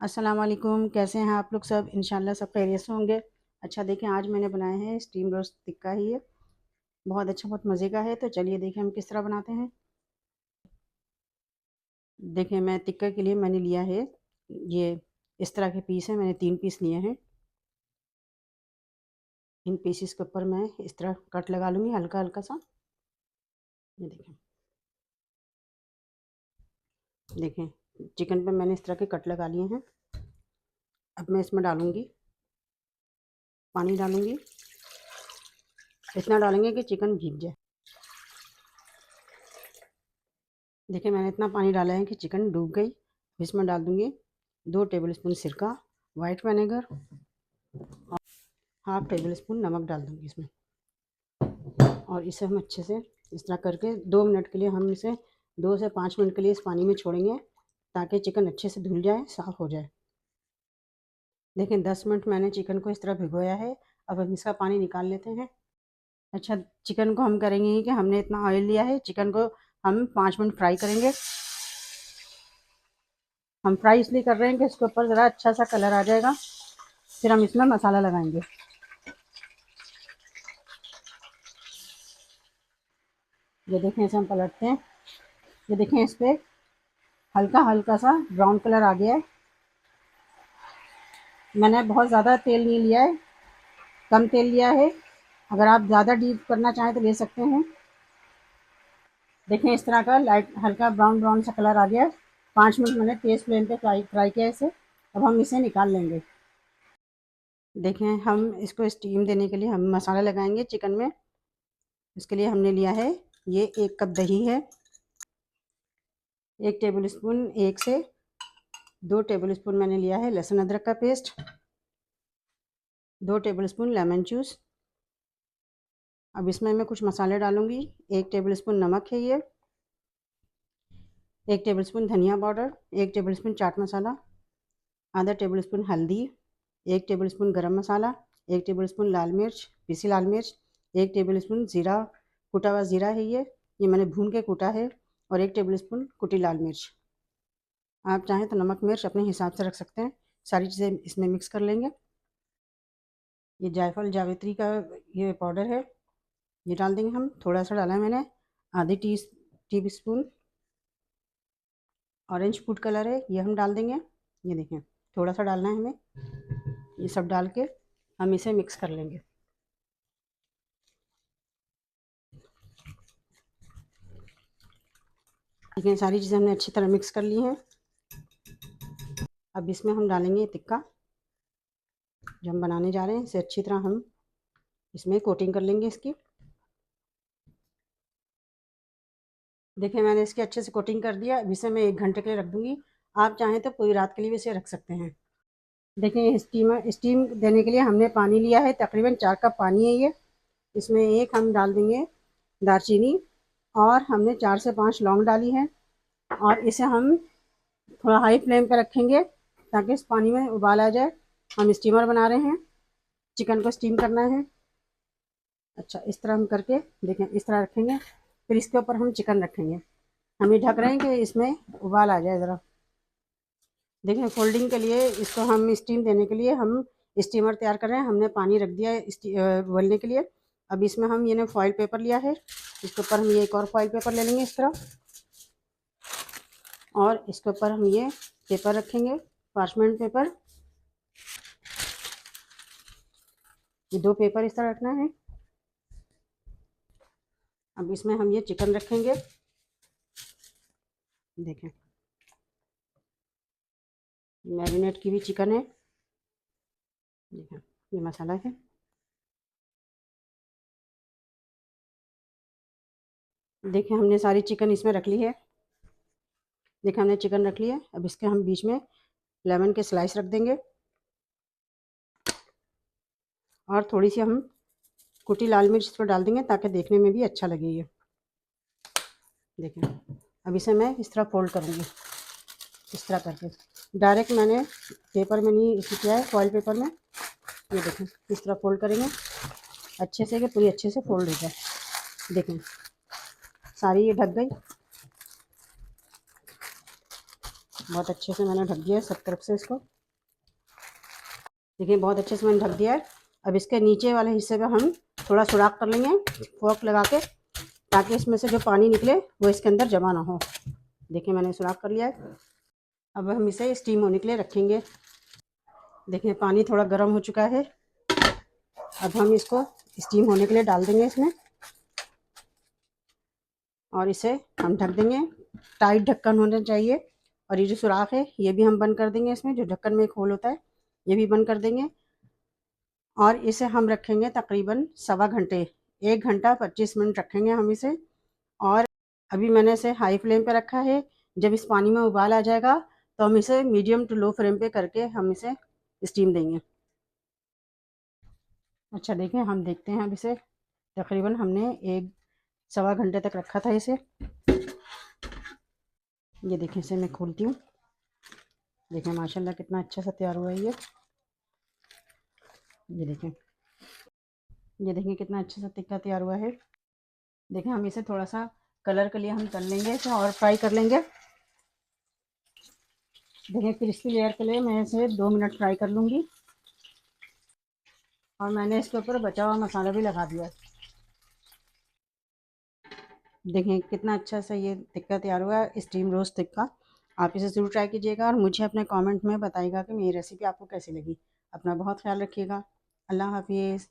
अस्सलाम वालेकुम। कैसे हैं आप लोग सब? इंशाल्लाह सब खैरियत से होंगे। अच्छा देखें, आज मैंने बनाया है स्टीम रोस्ट टिक्का ही है। बहुत अच्छा, बहुत मज़े का है। तो चलिए देखें हम किस तरह बनाते हैं। देखें, मैं टिक्का के लिए मैंने लिया है ये इस तरह के पीस हैं। मैंने 3 पीस लिए हैं। इन पीसेस के ऊपर मैं इस तरह कट लगा लूँगी हल्का हल्का सा। ये देखें, देखें चिकन पे मैंने इस तरह के कट लगा लिए हैं। अब मैं इसमें डालूँगी पानी, डालूँगी इतना डालेंगे कि चिकन भीग जाए। देखिए, मैंने इतना पानी डाला है कि चिकन डूब गई। इसमें डाल दूँगी 2 टेबल स्पून सिरका, वाइट विनेगर, और हाफ टेबल स्पून नमक डाल दूँगी इसमें। और इसे हम अच्छे से इस तरह करके 2 मिनट के लिए हम इसे 2 से 5 मिनट के लिए इस पानी में छोड़ेंगे ताकि चिकन अच्छे से धुल जाए, साफ़ हो जाए। देखें 10 मिनट मैंने चिकन को इस तरह भिगोया है। अब हम इसका पानी निकाल लेते हैं। अच्छा, चिकन को हम करेंगे कि हमने इतना ऑयल लिया है, चिकन को हम 5 मिनट फ्राई करेंगे। हम फ्राई इसलिए कर रहे हैं कि इसके ऊपर ज़रा अच्छा सा कलर आ जाएगा। फिर हम इसमें मसाला लगाएंगे। ये देखें, इसे हम पलटते हैं। ये देखें, इस पर हल्का हल्का सा ब्राउन कलर आ गया है। मैंने बहुत ज़्यादा तेल नहीं लिया है, कम तेल लिया है। अगर आप ज़्यादा डीप करना चाहें तो ले सकते हैं। देखें, इस तरह का लाइट हल्का ब्राउन ब्राउन सा कलर आ गया है। 5 मिनट मैंने तेज़ फ्लेम पे फ्राई किया इसे। अब हम इसे निकाल लेंगे। देखें, हम इसको स्टीम देने के लिए हम मसाला लगाएंगे चिकन में। इसके लिए हमने लिया है ये 1 कप दही है, 1 टेबल स्पून 1 से 2 टेबल स्पून मैंने लिया है लहसुन अदरक का paste, 2 table spoon lemon juice. अब इसमें मैं कुछ मसाले डालूंगी। 1 टेबल स्पून नमक है ये, 1 टेबल स्पून धनिया powder, 1 table spoon chaat masala, आधा टेबल स्पून हल्दी, 1 टेबल स्पून गरम मसाला, 1 टेबल स्पून लाल मिर्च, पीसी लाल मिर्च, 1 टेबल स्पून ज़ीरा, कुटा हुआ ज़ीरा है ये मैंने भून के कूटा है, और 1 टेबल स्पून कुटी लाल मिर्च। आप चाहें तो नमक मिर्च अपने हिसाब से रख सकते हैं। सारी चीज़ें इसमें मिक्स कर लेंगे। ये जायफल जावित्री का ये पाउडर है, ये डाल देंगे हम। थोड़ा सा डाला है मैंने, आधी tea spoon. Orange food colour है, ये हम डाल देंगे। ये देखें, थोड़ा सा डालना है हमें। ये सब डाल के हम इसे मिक्स कर लेंगे। देखिए, सारी चीज़ें हमने अच्छी तरह मिक्स कर ली हैं। अब इसमें हम डालेंगे टिक्का जो हम बनाने जा रहे हैं। इसे अच्छी तरह हम इसमें कोटिंग कर लेंगे इसकी। देखिए, मैंने इसकी अच्छे से कोटिंग कर दिया। अब इसे मैं 1 घंटे के लिए रख दूँगी। आप चाहें तो पूरी रात के लिए भी इसे रख सकते हैं। देखिए, स्टीम देने के लिए हमने पानी लिया है, तकरीबन 4 कप पानी है ये। इसमें एक हम डाल देंगे दालचीनी, और हमने 4 से 5 लौंग डाली है। और इसे हम थोड़ा हाई फ्लेम पर रखेंगे ताकि इस पानी में उबाल आ जाए। हम स्टीमर बना रहे हैं, चिकन को स्टीम करना है। अच्छा, इस तरह हम करके देखें, इस तरह रखेंगे। फिर इसके ऊपर हम चिकन रखेंगे। हम ये ढक रहे हैं कि इसमें उबाल आ जाए ज़रा। देखें, फोल्डिंग के लिए इसको हम स्टीम देने के लिए हम स्टीमर तैयार कर रहे हैं। हमने पानी रख दिया है उबलने के लिए। अब इसमें हम ये फॉइल पेपर लिया है, इसके ऊपर हम ये एक और फॉइल पेपर ले लेंगे इस तरह, और इसके ऊपर हम ये पेपर रखेंगे, पार्चमेंट पेपर। ये 2 पेपर इस तरह रखना है। अब इसमें हम ये चिकन रखेंगे। देखें, मैरिनेट की भी चिकन है। देखें, ये मसाला है। देखें, हमने सारी चिकन इसमें रख ली है। देखें, हमने चिकन रख ली है। अब इसके हम बीच में लेमन के स्लाइस रख देंगे, और थोड़ी सी हम कुटी लाल मिर्च इस पर डाल देंगे ताकि देखने में भी अच्छा लगे ये। देखें, अब इसे मैं इस तरह फोल्ड करूँगी, इस तरह करके। डायरेक्ट मैंने पेपर में नहीं इसे किया है, फॉइल पेपर में। ये देखें, इस तरह फोल्ड करेंगे अच्छे से कि पूरी अच्छे से फोल्ड हो जाए। देखें, सारी ये ढक गई। बहुत अच्छे से मैंने ढक दिया है सब तरफ से इसको। देखिए बहुत अच्छे से मैंने ढक दिया है। अब इसके नीचे वाले हिस्से पे हम थोड़ा सुराख कर लेंगे फोर्क लगा के, ताकि इसमें से जो पानी निकले वो इसके अंदर जमा ना हो। देखिए मैंने सुराख कर लिया है। अब हम इसे स्टीम होने के लिए रखेंगे। देखिए पानी थोड़ा गर्म हो चुका है। अब हम इसको स्टीम होने के लिए डाल देंगे इसमें, और इसे हम ढक देंगे। टाइट ढक्कन होना चाहिए। और ये जो सुराख है ये भी हम बंद कर देंगे, इसमें जो ढक्कन में एक होल होता है ये भी बंद कर देंगे। और इसे हम रखेंगे तकरीबन 1.25 घंटे, 1 घंटा 25 मिनट रखेंगे हम इसे। और अभी मैंने इसे हाई फ्लेम पे रखा है। जब इस पानी में उबाल आ जाएगा तो हम इसे मीडियम टू लो फ्लेम पे करके हम इसे स्टीम देंगे। अच्छा देखिए हम देखते हैं अब इसे। तकरीबन हमने 1 सवा घंटे तक रखा था इसे। ये देखिए इसे मैं खोलती हूँ। देखिए माशाल्लाह कितना अच्छा सा तैयार हुआ है ये। ये देखिए कितना अच्छा सा टिक्का तैयार हुआ है। देखिए हम इसे थोड़ा सा कलर के लिए हम तल लेंगे इसे और फ्राई कर लेंगे। देखिए क्रिस्पी लेयर के लिए मैं इसे 2 मिनट फ्राई कर लूँगी। और मैंने इसके ऊपर बचा हुआ मसाला भी लगा दिया। देखिए कितना अच्छा सा ये टिक्का तैयार हुआ है, स्टीम रोस्ट टिक्का। आप इसे ज़रूर ट्राई कीजिएगा और मुझे अपने कमेंट में बताइएगा कि मेरी रेसिपी आपको कैसी लगी। अपना बहुत ख्याल रखिएगा। अल्लाह हाफिज़।